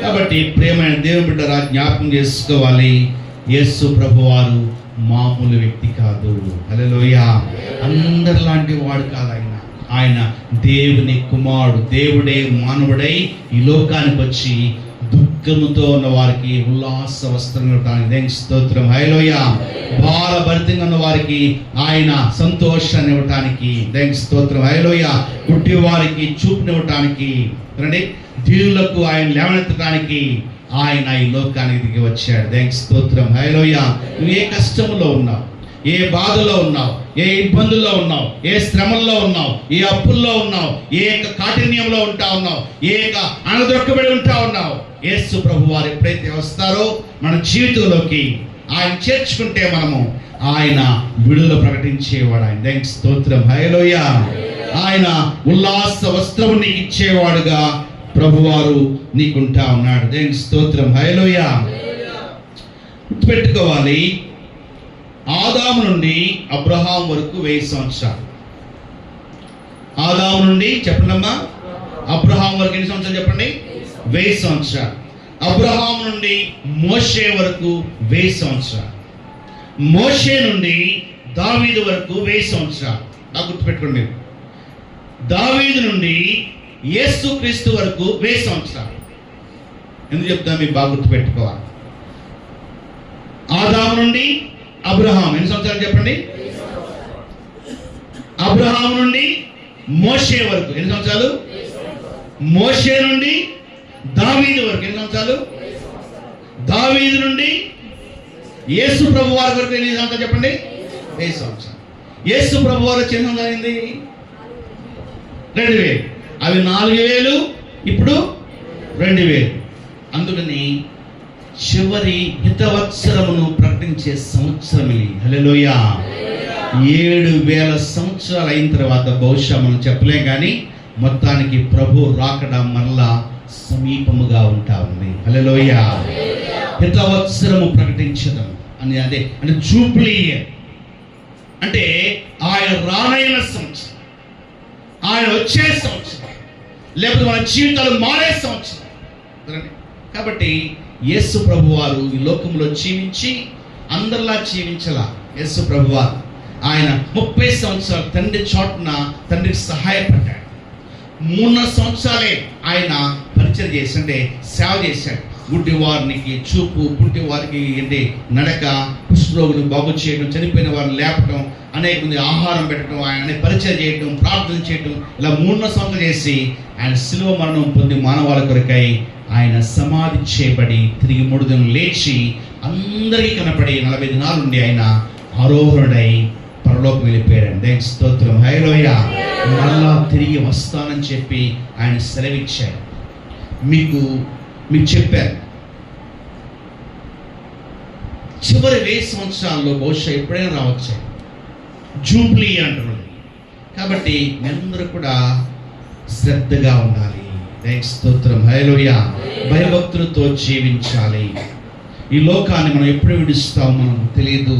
కాబట్టి ప్రియమైన దేవుని బిడ్డరా జ్ఞాపకం చేసుకోవాలి, యేసు ప్రభువారు మామూలు వ్యక్తి కాదు. హల్లెలూయా. అందరిలాంటి వాడు కాదు ఆయన. ఆయన దేవుని కుమారుడు, దేవుడే మానవుడై ఈ లోకానికి వచ్చి దుఃఖముతో ఉన్న వారికి ఉల్లాస వస్త్రం ఇవ్వటానికి. దేవునికి స్తోత్రం. హల్లెలూయా. భారభరితంగా ఉన్న వారికి ఆయన సంతోషాన్ని ఇవ్వటానికి. దేవునికి స్తోత్రం. హల్లెలూయా. గుడ్డి వారికి చూపునివ్వటానికి, దీనులకు ఆయన లేవనెత్తడానికి ఆయన ఈ లోకానికి దిగి వచ్చాడు. దేవునికి స్తోత్రం. హల్లెలూయా. నువ్వు ఏ కష్టంలో ఉన్నావు, ఏ బాధలో ఉన్నావు, ఏ ఇబ్బందుల్లో ఉన్నావు, ఏ శ్రమల్లో ఉన్నావు, ఏ అప్పుల్లో ఉన్నావు, ఏ కాఠిన్యంలో ఉంటా ఉన్నావు, ఏ అణదొక్కబడి ఉంటా ఉన్నావు, యేసు ప్రభు వారు ఎప్పుడైతే వస్తారో మన జీవితంలోకి ఆయన చేర్చుకుంటే మనము ఆయన విడుదల ప్రకటించేవాడు ఆయన. దేవునికి స్తోత్రం. హల్లెలూయా. ఆయన ఉల్లాస వస్త్రము నీకు ఇచ్చేవాడుగా ప్రభువారు నీకుంటా ఉన్నాడు. దేవునికి స్తోత్రం. హల్లెలూయా. గుర్తుపెట్టుకోవాలి, ఆదాము నుండి అబ్రహాం వరకు 1000 సంవత్సరాలు. ఆదాము నుండి చెప్పండి అమ్మా, అబ్రహాం వరకు ఎన్ని సంవత్సరాలు చెప్పండి? 1000 సంవత్సరాలు. అబ్రహాం నుండి మోషే వరకు 1000 సంవత్సరాలు. మోషే నుండి దావీదు వరకు 1000 సంవత్సరాలు. నాకు గుర్తుపెట్టుకోండి, దావీదు నుండి యేసుక్రీస్తు వరకు 1000 సంవత్సరాలు. ఎందుకు చెప్తా మీకు బాగా గుర్తుపెట్టుకోవాలి. ఆదాము నుండి అబ్రహాం ఎన్ని సంవత్సరాలు చెప్పండి? అబ్రహాం నుండి మోషే వరకు ఎన్ని సంవత్సరాలు? మోషే నుండి దావీదు వరకు ఎన్ని సంవత్సరాలు? దావీదు నుండి యేసు ప్రభు వారి వరకు ఎన్ని సంవత్సరాలు చెప్పండి? 1000 సంవత్సరాలు. యేసు ప్రభు వారు ఎన్ని సంవత్సరాలు అయింది? 2000. అవి 4000, ఇప్పుడు 2000. అందుకని చివరి హితవత్సరమును ప్రకటించే సంవత్సరం ఇది. హల్లెలూయా. 7000 సంవత్సరాలు అయిన తర్వాత బహుశా మనం చెప్పలేం, కానీ మొత్తానికి ప్రభు రాకడ మరలా సమీపముగా ఉంటా ఉంది. హల్లెలూయా. హితవత్సరము ప్రకటించడం అని అదే అంటే జూబ్లీ అంటే ఆయన రానైన సంవత్సరం, ఆయన వచ్చే సంవత్సరం, లేకపోతే మన జీవితాలు మారే సంవత్సరం. కాబట్టి యేసు ప్రభు వారు ఈ లోకంలో జీవించి అందరిలా జీవించలా. యేసు ప్రభు వారు ఆయన 30 సంవత్సరాలు తండ్రి చోటున తండ్రికి సహాయపడ్డాడు. 3 సంవత్సరాలే ఆయన పరిచయం చేసి అంటే సేవ చేశాడు. గుడ్డి వారికి చూపు, పుట్టి వారికి ఏంటి నడక, కుష్ఠరోగులు బాగు చేయడం, చనిపోయిన వారిని లేపడం, అనేక మంది ఆహారం పెట్టడం, ఆయన పరిచయం చేయడం, ప్రార్థన చేయడం, ఇలా 3 సంవత్సరాలు చేసి ఆయన శిలువ మరణం పొంది మానవాళి కొరకై ఆయన సమాధి చేయబడి తిరిగి 3 దినం లేచి అందరికీ కనపడి 40 దినాల నుండి ఆయన ఆరోహణుడై పరలోకం వెళ్ళిపోయాడు. దేవునికి స్తోత్రం. హల్లెలూయా. మళ్ళా తిరిగి వస్తానని చెప్పి ఆయన సెలవిచ్చాడు. మీకు చెప్పారు చివరి 1000 సంవత్సరాల్లో బహుశా ఎప్పుడైనా రావచ్చు జూబ్లీ అంటున్నది. కాబట్టి అందరూ కూడా శ్రద్ధగా ఉండాలి. దేవునికి స్తోత్రం. హల్లెలూయా. భయభక్తులతో జీవించాలి. ఈ లోకాన్ని మనం ఎప్పుడు విడుస్తామో మనకు తెలియదు.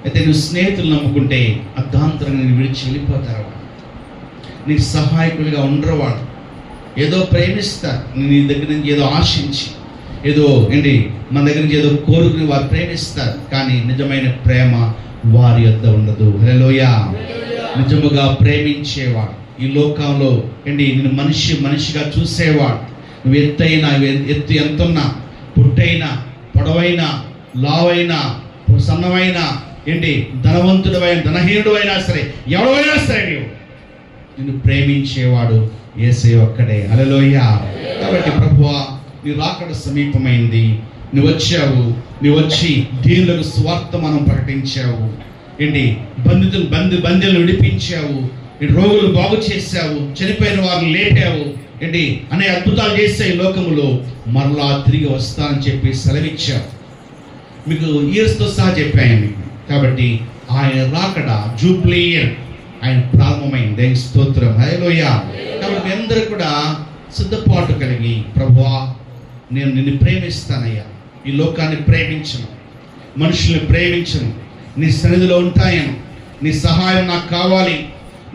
అయితే నువ్వు స్నేహితులు నమ్ముకుంటే అర్ధాంతరంగా నేను విడిచి వెళ్ళిపోతారు. నీకు సహాయకులుగా ఉండరు. వాళ్ళు ఏదో ప్రేమిస్తారు, నీ దగ్గర నుంచి ఏదో ఆశించి, ఏదో మన దగ్గర నుంచి ఏదో కోరుకుని వారు ప్రేమిస్తారు, కానీ నిజమైన ప్రేమ వారి యొద్ద ఉండదు. హల్లెలూయా. నిజముగా ప్రేమించేవాడు, ఈ లోకంలో నిన్ను మనిషిగా చూసేవాడు, నువ్వు ఎత్తు ఎంతున్నా పుట్టైన, పొడవైన, లావైన, సన్నమైన, ఏంటి ధనవంతుడైన, ధనహీనుడు అయినా సరే, ఎవడైనా సరే నిన్ను ప్రేమించేవాడు యేసయ్య ఒక్కడే. హల్లెలూయా. కాబట్టి ప్రభువా, నీ రాకడ సమీపమైంది. నువ్వు వచ్చావు, నువ్వు వచ్చి దీనులకు స్వార్థ మనం ప్రకటించావు. ఏంటి బందీలను విడిపించావు, రోగులు బాగు చేశావు, చనిపోయిన వారిని లేపావు, ఏంటి అనే అద్భుతాలు చేసే ఈ లోకములో మరలా తిరిగి వస్తానని చెప్పి సెలవిచ్చావు. మీకు ఇయర్స్తో సహా చెప్పాను మీకు. కాబట్టి ఆయన రాకడ జూబ్లీ ఇయర్ ఆయన ప్రారంభమైంది. దేవునికి స్తోత్రం. హల్లెలూయా. కాబట్టి అందరూ కూడా సిద్ధపాటు కలిగి, ప్రభువా నేను నిన్ను ప్రేమిస్తానయ్యా, ఈ లోకాన్ని ప్రేమించను, మనుషుల్ని ప్రేమించను, నీ సన్నిధిలో ఉంటాయను, నీ సహాయం నాకు కావాలి,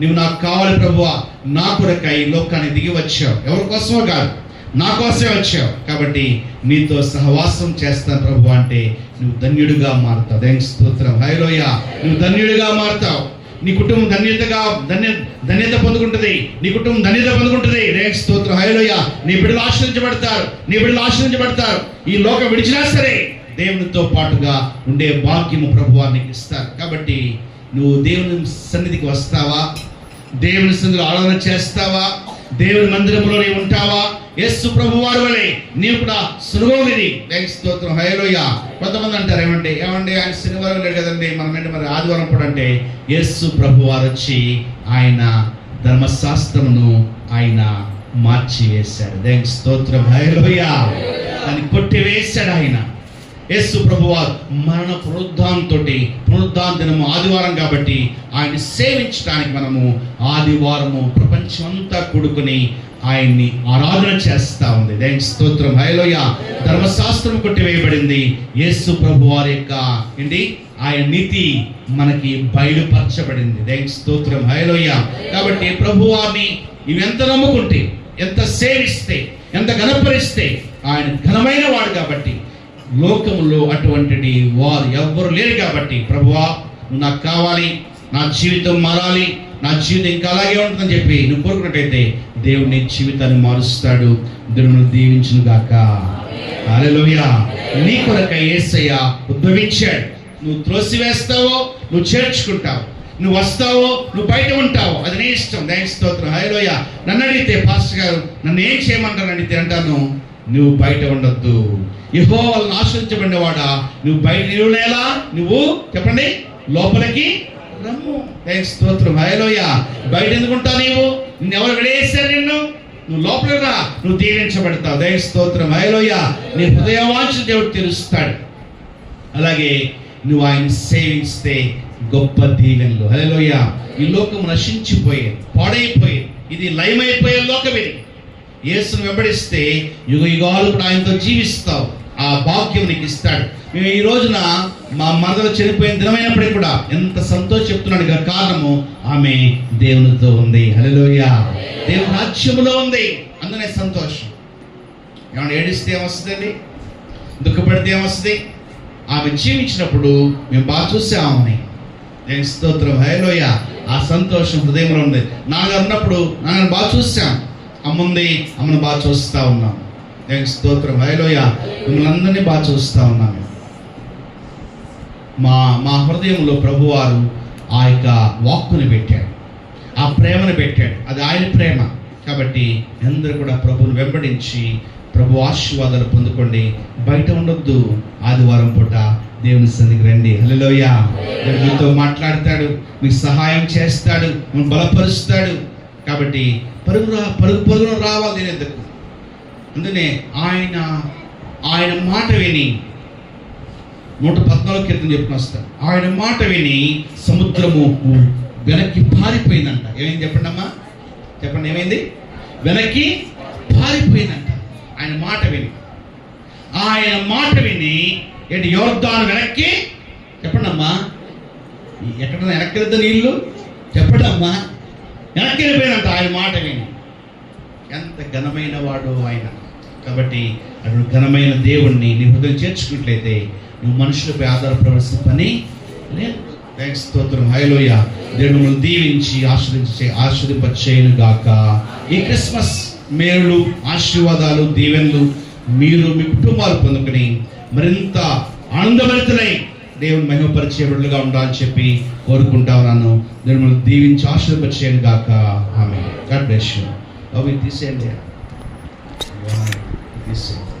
నువ్వు నాకు కావాలి ప్రభువా, నా కొరకై ఈ లోకాన్ని దిగి వచ్చావు, ఎవరి కోసమో కాదు, నా కోసమే వచ్చావు. కాబట్టి నీతో సహవాసం చేస్తాను ప్రభు అంటే నువ్వు ధన్యుడిగా మారుతావు. దేవునికి స్తోత్రం. హల్లెలూయా. నువ్వు ధన్యుడిగా మారుతావు. నీ కుటుంబం ధన్యత పొందుకుంటుంది. నీ కుటుంబం ధన్యత పొందుకుంటుంది. దేవునికి స్తోత్రం. హల్లెలూయా. నీ బిడ్డలు ఆశీర్వదించబడతారు. ఈ లోకం విడిచినా సరే దేవునితో పాటుగా ఉండే భాగ్యము ప్రభువా నీకు ఇస్తారు. కాబట్టి నువ్వు దేవుని సన్నిధికి వస్తావా? దేవుని సన్నిధిలో ఆరాధన చేస్తావా? దేవుని మందిరంలో నీవు ఉంటావా? యేసు ప్రభు వారి వలె నీవు కూడా సులువునిది. దేవునికి స్తోత్రం. హల్లెలూయా. కొంతమంది అంటారు, ఏమండి ఆయన శనివారం లేడు కదండి, మనమేంటి మరి ఆదివారం కూడా అంటే, యేసు ప్రభు వారు వచ్చి ఆయన ధర్మశాస్త్రమును ఆయన మార్చి వేశాడు. దేవునికి స్తోత్రం. హల్లెలూయా. దాన్ని కొట్టివేశాడు ఆయన. యేసు ప్రభువారు మరణ పునరుద్ధాన దినము ఆదివారం కాబట్టి ఆయన సేవించడానికి మనము ఆదివారము ప్రపంచం అంతా కూడుకుని ఆయన్ని ఆరాధన చేస్తా ఉంది. దేవునికి స్తోత్రం. హల్లెలూయా. ధర్మశాస్త్రం కొట్టివేయబడింది. యేసు ప్రభువారి యొక్క ఆయన నీతి మనకి బయలుపరచబడింది. దేవునికి స్తోత్రం. హల్లెలూయా. కాబట్టి ప్రభువారిని ఇవెంత నమ్ముకుంటే, ఎంత సేవిస్తే, ఎంత ఘనపరిస్తే ఆయన ఘనమైన వాడు కాబట్టి లోకములో అటువంటి వారు ఎవ్వరు లేరు. కాబట్టి ప్రభువా నువ్వు నాకు కావాలి, నా జీవితం మారాలి, నా జీవితం ఇంకా అలాగే ఉంటుందని చెప్పి నువ్వు కోరుకున్నట్టయితే దేవుని జీవితాన్ని మారుస్తాడు. దేవుని దీవించును గాక. హల్లెలూయా. నీ కొరకై యేసయ్య ఉద్భవించాడు. నువ్వు త్రోసివేస్తావో, నువ్వు చేర్చుకుంటావు, నువ్వు వస్తావో, నువ్వు బయట ఉంటావో, అది నీ ఇష్టం. దేవునికి స్తోత్రం. హల్లెలూయా. నన్ను అడిగితే పాస్టర్ గారు నన్ను ఏం చేయమంటారు అడిగితే అంటాను, నువ్వు బయట ఉండొద్దు. యెహోవాను ఆశ్రయించబడినవాడా, నువ్వు బయట నిలువలేలా, నువ్వు చెప్పండి లోపలికి రమ్ము. దేవునికి స్తోత్రం. హల్లెలూయా. బయట ఎందుకుంటావు? నిన్ను ఎవరు విడేశారు? నువ్వు లోపలికి రా, నువ్వు దీవించబడతావు. దేవునికి స్తోత్రం. హల్లెలూయా. నీ హృదయవాంఛను దేవుడు తెలుస్తాడు. అలాగే నువ్వు ఆయన సేవిస్తే గొప్ప దీవెనలు. హల్లెలూయా. ఈ లోకం నశించిపోయేది, పాడైపోయేది, ఇది లయమైపోయే లోకం ఇది. యేసును వెంబడిస్తే యుగ యుగాలు కూడా ఆయనతో జీవిస్తావు. ఆ భాగ్యం నీకు ఇస్తాడు. మేము ఈ రోజున మా మరదలు చనిపోయిన దినమైనప్పటికీ కూడా ఎంత సంతోషం చెప్తున్నాడు. కారణము ఆమె దేవునితో ఉంది. హల్లెలూయా. దేవుని రాజ్యములో ఉంది, అందునే సంతోషం. ఏమన్నా ఏడిస్తే ఏమొస్తుందండి? దుఃఖపడితే ఏమొస్తుంది? ఆమె జీవించినప్పుడు మేము బాగా చూసామని. దేవుని స్తోత్రం. హల్లెలూయా. ఆ సంతోషం హృదయంలో ఉంది. నాన్నగారు ఉన్నప్పుడు నాన్నగారు బాగా చూసాం, అమ్మను బాగా చూస్తూ ఉన్నాం. దేవునికి స్తోత్రం. హల్లెలూయా. మిమ్మల్ని అందరినీ బాగా చూస్తూ ఉన్నాం. మా హృదయంలో ప్రభువారు ఆ యొక్క వాక్కుని పెట్టాడు, ఆ ప్రేమను పెట్టాడు. అది ఆయన ప్రేమ. కాబట్టి అందరూ కూడా ప్రభువుని వెంబడించి ప్రభు ఆశీర్వాదాలు పొందుకోండి. బయట ఉండొద్దు. ఆదివారం పూట దేవుని సన్నిధికి రండి. హల్లెలూయా. దేవుడు మీతో మాట్లాడతాడు, మీకు సహాయం చేస్తాడు, మిమ్మల్ని బలపరుస్తాడు. కాబట్టి పరుగున రావాలి దీని ఎద్దకు. అందుకనే ఆయన మాట విని 114 కీర్తన చెప్పిన వస్తాడు. ఆయన మాట విని సముద్రము వెనక్కి పారిపోయిందంట. ఏమైంది చెప్పండి అమ్మా, చెప్పండి ఏమైంది? వెనక్కి పారిపోయిందంట. ఆయన మాట విని ఏంటి? యోర్దాను వెనక్కి, చెప్పండి అమ్మా, ఎక్కడ వెనక్కి వెళ్తా నీళ్ళు? చెప్పండి అమ్మా, వెనక్కి వెళ్ళిపోయినంట ఆయన మాట విని. ఎంత ఘనమైన వాడు ఆయన. కాబట్టి అటు ఘనమైన దేవుణ్ణి నీ హృదయం చేర్చుకున్నట్లయితే నువ్వు మనుషులపై ఆధారపడవలసిన పని లేదు. దేవునికి స్తోత్రం. హల్లెలూయా. దేవుడు మిమ్మల్ని దీవించి ఆశీర్వదింపచేయును గాక. ఈ క్రిస్మస్ మేలులు, ఆశీర్వాదాలు, దీవెనలు మీరు మీ కుటుంబాలు పొందుకొని మరింత ఆనందభరితులై దేవుని మహిమపరిచే బిడ్డలుగా ఉండాలని చెప్పి కోరుకుంటా ఉన్నాను. నేను మనం దీవించి ఆశీర్వదించేయను గాక. ఆమేన్. God bless you. అవి తీసేయండి. తీసేయండి.